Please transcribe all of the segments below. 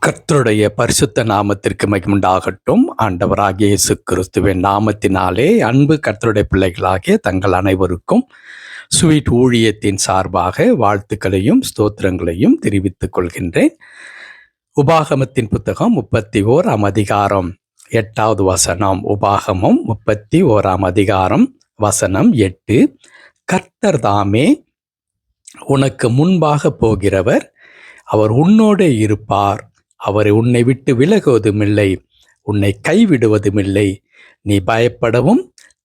கர்த்தருடைய பரிசுத்த நாமத்திற்கு மகிமுண்டாகட்டும். ஆண்டவராகிய இயேசு கிறிஸ்துவின் நாமத்தினாலே அன்பு கர்த்தருடைய பிள்ளைகளாகிய தங்கள் அனைவருக்கும் ஸ்வீட் ஊழியத்தின் சார்பாக வாழ்த்துக்களையும் ஸ்தோத்திரங்களையும் தெரிவித்துக் கொள்கின்றேன். உபாகமத்தின் புத்தகம் 31 அதிகாரம் 8வது வசனம். உபாகமம் 31 அதிகாரம் வசனம் 8. கர்த்தர் தாமே உனக்கு முன்பாக போகிறவர், அவர் உன்னோடே இருப்பார், அவர் உன்னை விட்டு விலகுவதுமில்லை, உன்னை கைவிடுவதுமில்லை, நீ பயப்படவும்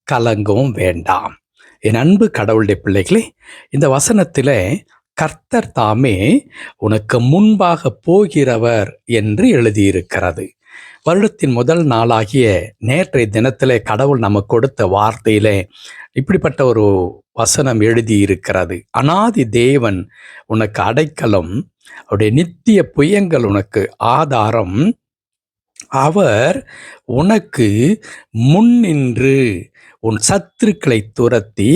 கலங்கவும் வேண்டாம். என் அன்பு கடவுளுடைய பிள்ளைகளே, இந்த வசனத்தில் கர்த்தர் தாமே உனக்கு முன்பாக போகிறவர் என்று எழுதியிருக்கிறது. வருடத்தின் முதல் நாளாகிய நேற்றைய தினத்திலே கடவுள் நமக்கு கொடுத்த வார்த்தையிலே இப்படிப்பட்ட ஒரு வசனம் எழுதியிருக்கிறது. அநாதி தேவன் உனக்கு அடைக்கலம், அவருடைய நித்திய புயங்கள் உனக்கு ஆதாரம், அவர் உனக்கு முன்னின்று உன் சத்துருக்களை துரத்தி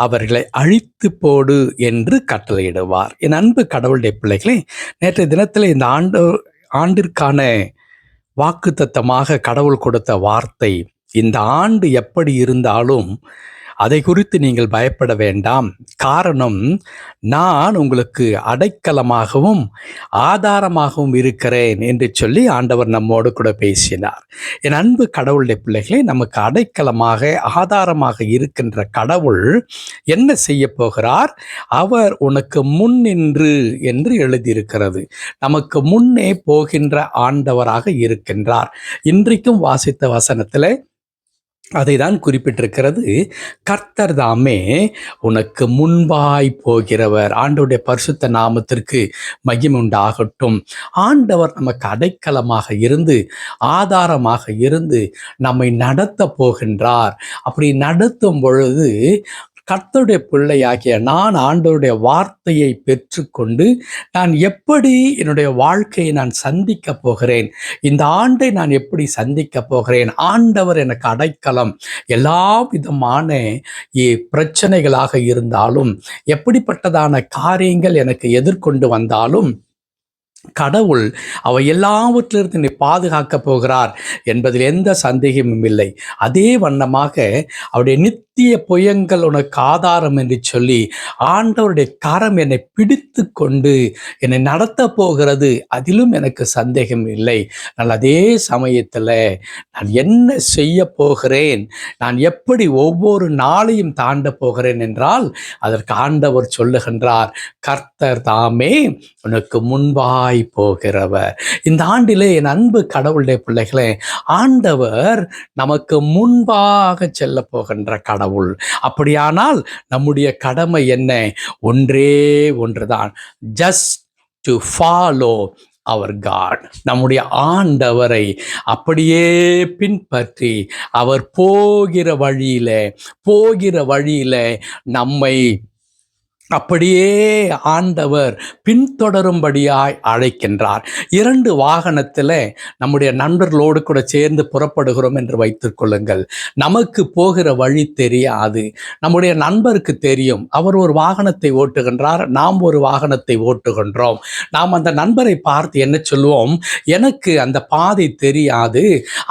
அவர்களை அழித்து போடு என்று கட்டளையிடுவார். என் அன்பு கடவுளுடைய பிள்ளைகளே, நேற்றைய தினத்தில் இந்த ஆண்டிற்கான வாக்குத்தத்தமாக கடவுள் கொடுத்த வார்த்தை, இந்த ஆண்டு எப்படி இருந்தாலும் அதை குறித்து நீங்கள் பயப்பட வேண்டாம். காரணம், நான் உங்களுக்கு அடைக்கலமாகவும் ஆதாரமாகவும் இருக்கிறேன் என்று சொல்லி ஆண்டவர் நம்மோடு கூட பேசினார். என் அன்பு கடவுளுடைய பிள்ளைகளே, நமக்கு அடைக்கலமாக ஆதாரமாக இருக்கின்ற கடவுள் என்ன செய்ய போகிறார்? அவர் உனக்கு முன்னின்று என்று எழுதியிருக்கிறது. நமக்கு முன்னே போகின்ற ஆண்டவராக இருக்கின்றார். இன்றைக்கும் வாசித்த வசனத்தில் அதை தான் குறிப்பிட்டிருக்கிறது. கர்த்தர் தாமே உனக்கு முன்பாய் போகிறவர். ஆண்டவருடைய பரிசுத்த நாமத்திற்கு மகிமை உண்டாகட்டும். ஆண்டவர் நமக்கு அடைக்கலமாக இருந்து ஆதாரமாக இருந்து நம்மை நடத்த போகின்றார். அப்படி நடத்தும் பொழுது கர்த்தருடைய பிள்ளையாகிய நான் ஆண்டவருடைய வார்த்தையை பெற்றுக்கொண்டு நான் எப்படி என்னுடைய வாழ்க்கையை நான் சந்திக்க போகிறேன், இந்த ஆண்டை நான் எப்படி சந்திக்க போகிறேன், ஆண்டவர் எனக்கு அடைக்கலம். எல்லா விதமான பிரச்சனைகளாக இருந்தாலும், எப்படிப்பட்டதான காரியங்கள் எனக்கு எதிர்கொண்டு வந்தாலும் கடவுள் அவை எல்லாவற்றிலிருந்து நீ பாதுகாக்க போகிறார் என்பதில் எந்த சந்தேகமும் இல்லை. அதே வண்ணமாக அவருடைய நித்திய புயங்கள் உனக்கு ஆதாரம் என்று சொல்லி ஆண்டவருடைய கரம் என்னை பிடித்து கொண்டு என்னை நடத்த போகிறது, அதிலும் எனக்கு சந்தேகம் இல்லை. நான் அதே சமயத்தில் நான் என்ன செய்ய போகிறேன், நான் எப்படி ஒவ்வொரு நாளையும் தாண்ட போகிறேன் என்றால் அதற்கு ஆண்டவர் சொல்லுகின்றார், கர்த்தர் தாமே உனக்கு முன்பாய் போகிறவர். இந்த ஆண்டிலே என் அன்பு கடவுளுடைய பிள்ளைகளே, ஆண்டவர் நமக்கு முன்பாக செல்ல போகின்ற கடவுள். அப்படியானால் நம்முடைய கடமை என்ன? ஒன்றே ஒன்றுதான், just to follow our God. நம்முடைய ஆண்டவரை அப்படியே பின்பற்றி அவர் போகிற வழியில நம்மை அப்படியே ஆண்டவர் பின்தொடரும்படியாய் அழைக்கின்றார். 2 வாகனத்தில் நம்முடைய நண்பர்களோடு கூட சேர்ந்து புறப்படுகிறோம் என்று வைத்துக் கொள்ளுங்கள். நமக்கு போகிற வழி தெரியாது, நம்முடைய நண்பருக்கு தெரியும். அவர் ஒரு வாகனத்தை ஓட்டுகின்றார், நாம் ஒரு வாகனத்தை ஓட்டுகின்றோம். நாம் அந்த நண்பரை பார்த்து என்ன சொல்லுவோம்? எனக்கு அந்த பாதை தெரியாது,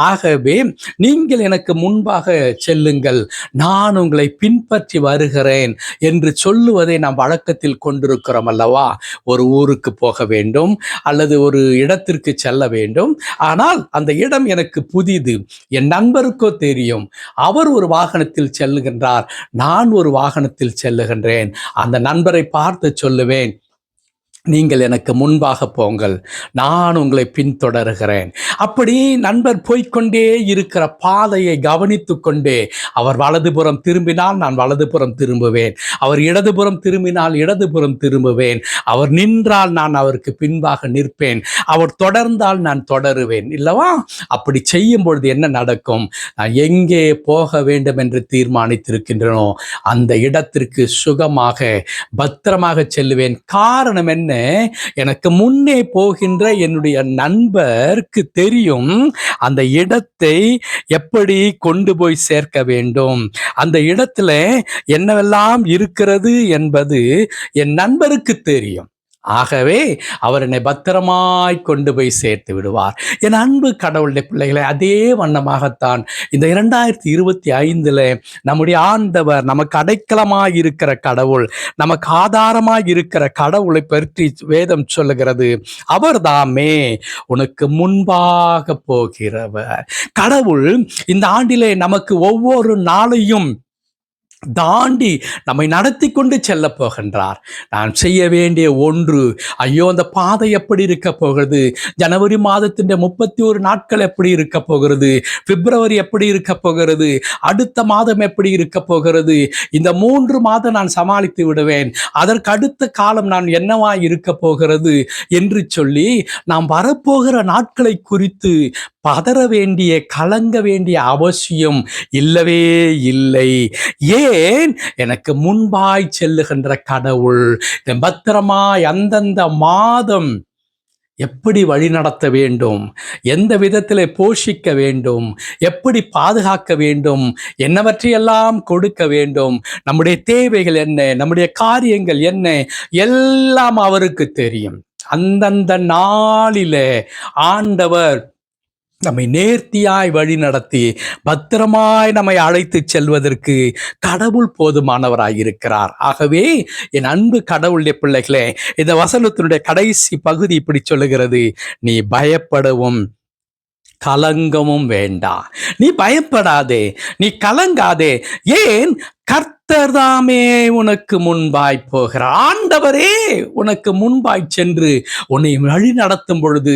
ஆகவே நீங்கள் எனக்கு முன்பாக செல்லுங்கள், நான் உங்களை பின்பற்றி வருகிறேன் என்று சொல்லுவதை நாம் வழக்கத்தில் கொண்டிருக்கிறோம் அல்லவா? ஒரு ஊருக்கு போக வேண்டும் அல்லது ஒரு இடத்திற்கு செல்ல வேண்டும், ஆனால் அந்த இடம் எனக்கு புதிது, என் நண்பருக்கோ தெரியும், அவர் ஒரு வாகனத்தில் செல்லுகின்றார், நான் ஒரு வாகனத்தில் செல்லுகின்றேன். அந்த நண்பரை பார்த்து சொல்லுவேன், நீங்கள் எனக்கு முன்பாக போங்கள், நான் உங்களை பின்தொடர்கிறேன். அப்படி நண்பர் போய்கொண்டே இருக்கிற பாதையை கவனித்து கொண்டே, அவர் வலதுபுறம் திரும்பினால் நான் வலதுபுறம் திரும்புவேன், அவர் இடதுபுறம் திரும்பினால் இடதுபுறம் திரும்புவேன், அவர் நின்றால் நான் அவருக்கு பின்பாக நிற்பேன், அவர் தொடர்ந்தால் நான் தொடருவேன் இல்லவா? அப்படி செய்யும் பொழுது என்ன நடக்கும்? நான் எங்கே போக வேண்டும் என்று தீர்மானித்திருக்கின்றனோ அந்த இடத்திற்கு சுகமாக பத்திரமாக செல்லுவேன். காரணம் என்ன? எனக்கு முன்னே போகின்ற என்னுடைய நண்பருக்கு தெரியும் அந்த இடத்தை எப்படி கொண்டு போய் சேர்க்க வேண்டும், அந்த இடத்துல என்னவெல்லாம் இருக்கிறது என்பது என் நண்பருக்கு தெரியும். ஆகவே அவர் என்னை பத்திரமாய் கொண்டு போய் சேர்த்து விடுவார். என் அன்பு கடவுளுடைய பிள்ளைகளை, அதே வண்ணமாகத்தான் இந்த 2025 நம்முடைய ஆண்டவர் நமக்கு அடைக்கலமாய் இருக்கிற கடவுள், நமக்கு ஆதாரமாய் இருக்கிற கடவுளை பற்றி வேதம் சொல்லுகிறது. அவர் தாமே உனக்கு முன்பாக போகிறவர். கடவுள் இந்த ஆண்டிலே நமக்கு ஒவ்வொரு நாளையும் தாண்டி நம்மை நடத்தி கொண்டு செல்ல போகின்றார். நான் செய்ய வேண்டிய ஒன்று, ஐயோ அந்த பாதை எப்படி இருக்க போகிறது, ஜனவரி மாதத்தின் 31 நாட்கள் எப்படி இருக்க போகிறது, பிப்ரவரி எப்படி இருக்க போகிறது, அடுத்த மாதம் எப்படி இருக்க போகிறது, இந்த 3 மாதம் நான் சமாளித்து விடுவேன், அதற்கு அடுத்த காலம் நான் என்னவாய் இருக்க போகிறது என்று சொல்லி நாம் வரப்போகிற நாட்களை குறித்து பதற வேண்டிய, கலங்க வேண்டிய அவசியம் இல்லவே இல்லை. ஏன்? எனக்கு முன்பாய் செல்லுகின்ற கடவுள் பத்திரமாய் அந்தந்த மாதம் எப்படி வழி நடத்த வேண்டும், எந்த விதத்தில் போஷிக்க வேண்டும், எப்படி பாதுகாக்க வேண்டும், என்னவற்றையெல்லாம் கொடுக்க வேண்டும், நம்முடைய தேவைகள் என்ன, நம்முடைய காரியங்கள் என்ன, எல்லாம் அவருக்கு தெரியும். அந்தந்த நாளிலே ஆண்டவர் நம்மை நேர்த்தியாய் வழி நடத்தி பத்திரமாய் நம்மை அழைத்து செல்வதற்கு கடவுள் போதுமானவராய் இருக்கிறார். ஆகவே என் அன்பு கடவுளுடைய பிள்ளைகளே, இந்த வசனத்தினுடைய கடைசி பகுதி இப்படி சொல்லுகிறது, நீ பயப்படவும் கலங்கமும் வேண்டாம். நீ பயப்படாதே, நீ கலங்காதே. ஏன்? கர்த்தர் தாமே உனக்கு முன்பாய் போகிறார். ஆண்டவரே உனக்கு முன்பாய் சென்று உன்னை வழி நடத்தும் பொழுது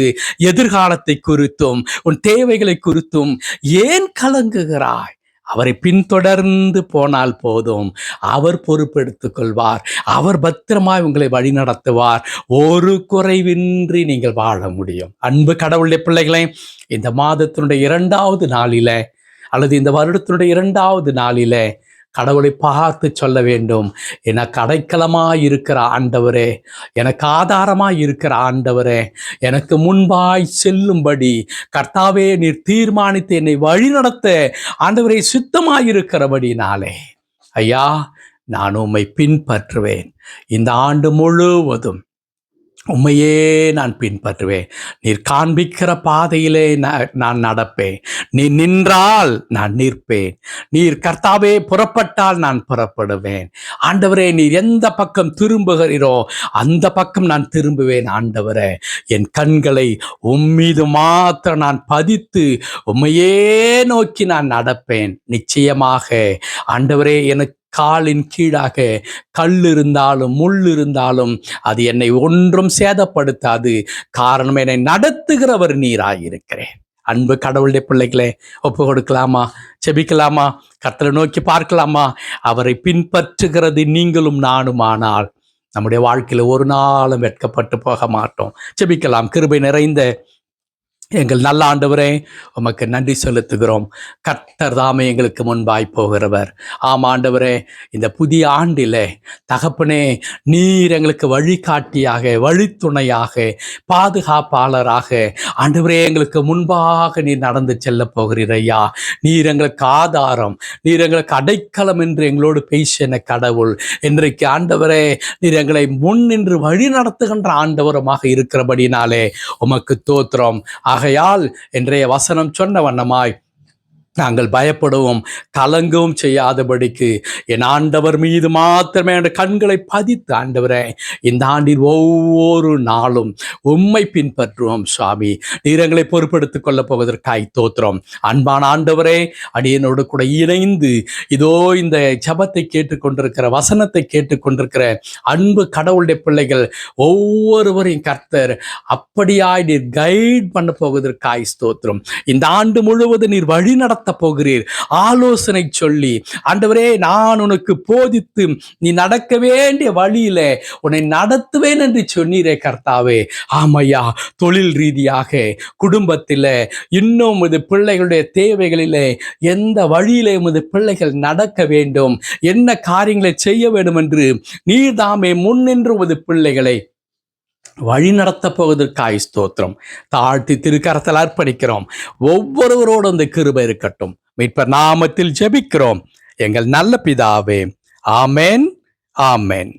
எதிர்காலத்தை குறித்தும் உன் தேவைகளை குறித்தும் ஏன் கலங்குகிறாய்? அவரை பின்தொடர்ந்து போனால் போதும், அவர் பொறுப்பெடுத்துக் கொள்வார். அவர் பத்திரமாய் உங்களை வழி நடத்துவார். ஒரு குறைவின்றி நீங்கள் வாழ முடியும். அன்பு கடவுளுடைய பிள்ளைகளை, இந்த மாதத்தினுடைய 2வது நாளில அல்லது இந்த வருடத்தினுடைய 2வது நாளில கடவுளை பார்த்து சொல்ல வேண்டும், எனக்கு அடைக்கலமாய் இருக்கிற ஆண்டவரே, எனக்கு ஆதாரமாய் இருக்கிற ஆண்டவரே, எனக்கு முன்பாய் செல்லும்படி கர்த்தாவே நீர் தீர்மானித்து என்னை வழிநடத்த ஆண்டவரே சித்தமாயிருக்கிறபடினாலே ஐயா, நான் உம்மை பின்பற்றுவேன். இந்த ஆண்டு முழுவதும் உம்மையே நான் பின்பற்றுவேன். நீர் காண்பிக்கிற பாதையிலே நான் நடப்பேன். நீ நின்றால் நான் நிற்பேன். நீர் கர்த்தாவே புறப்பட்டால் நான் புறப்படுவேன். ஆண்டவரே, நீர் எந்த பக்கம் திரும்புகிறீரோ அந்த பக்கம் நான் திரும்புவேன். ஆண்டவரே, என் கண்களை உம்மீது மாத்திரம் நான் பதித்து உம்மையே நோக்கி நான் நடப்பேன். நிச்சயமாக ஆண்டவரே, எனக்கு காலின் கீழாக கல் இருந்தாலும் முள் இருந்தாலும் அது என்னை ஒன்றும் சேதப்படுத்தாது. காரணம், என்னை நடத்துகிறவர் நீராயிருக்கிறேன். அன்பு கடவுளுடைய பிள்ளைகளே, ஒப்பு கொடுக்கலாமா? செபிக்கலாமா? கர்த்தரை நோக்கி பார்க்கலாமா? அவரை பின்பற்றுகிறது நீங்களும் நானுமானால் நம்முடைய வாழ்க்கையில ஒரு நாளும் வெட்கப்பட்டு போக மாட்டோம். செபிக்கலாம். கிருபை நிறைந்த எங்கள் நல்ல ஆண்டவரே, உமக்கு நன்றி செலுத்துகிறோம். கர்த்தர் தாமே எங்களுக்கு முன்பாய் போகிறவர். ஆம் ஆண்டவரே, இந்த புதிய ஆண்டிலே தகப்பனே, நீர் எங்களுக்கு வழிகாட்டியாக, வழித்துணையாக, பாதுகாப்பாளராக ஆண்டவரே எங்களுக்கு முன்பாக நீர் நடந்து செல்ல போகிறீர் ஐயா. நீர் எங்களுக்கு ஆதாரம், நீர் எங்களுக்கு அடைக்கலம் என்று எங்களோடு பேசின கடவுள். இன்றைக்கு ஆண்டவரே, நீர் எங்களை முன் நின்று வழி நடத்துகின்ற ஆண்டவரமாக இருக்கிறபடினாலே உமக்கு தோத்திரம். ஆகையால் இன்றைய வசனம் சொன்ன வண்ணமாய் நாங்கள் பயப்படவும் கலங்கவும் செய்யாதபடிக்கு என் ஆண்டவர் மீது மாத்திரமே என் கண்களை பதித்து ஆண்டவரே, இந்த ஆண்டின் ஒவ்வொரு நாளும் உம்மை பின்பற்றுவோம் சுவாமி. நீர் எங்களை பொறுப்பெடுத்துக் கொள்ளப் போவதற்காய் தோத்திரம். அன்பான ஆண்டவரே, அடியனோடு கூட இணைந்து இதோ இந்த ஜபத்தை கேட்டுக்கொண்டிருக்கிற, வசனத்தை கேட்டுக்கொண்டிருக்கிற அன்பு கடவுளுடைய பிள்ளைகள் ஒவ்வொருவரையும் கர்த்தர் அப்படியாய் நீர் கைட் பண்ண போவதற்காய் ஸ்தோத்திரம். இந்த ஆண்டு முழுவதும் நீர் வழி நடத்த போகிறீர். ஆலோசனை சொல்லி ஆண்டவரே, நான் உனக்கு போதித்து நீ நடக்க வேண்டிய வழியில உன்னை நடத்துவேன் என்று சொன்னீரே கர்த்தாவே. ஆமையா, தொழில் ரீதியாக, குடும்பத்தில், இன்னும் இது பிள்ளைகளுடைய தேவைகளிலே எந்த வழியிலே உமது பிள்ளைகள் நடக்க வேண்டும், என்ன காரியங்களை செய்ய வேண்டும் என்று நீர் தாமே முன்னின்று உமது பிள்ளைகளை வழி நடத்த போவதற்காய் ஸ்தோத்திரம். தாழ்த்தி திருக்கரத்தில் அர்ப்பணிக்கிறோம். ஒவ்வொருவரோடு அந்த கிருபை இருக்கட்டும். மீட்பர் நாமத்தில் ஜெபிக்கிறோம் எங்கள் நல்ல பிதாவே. ஆமென், ஆமென்.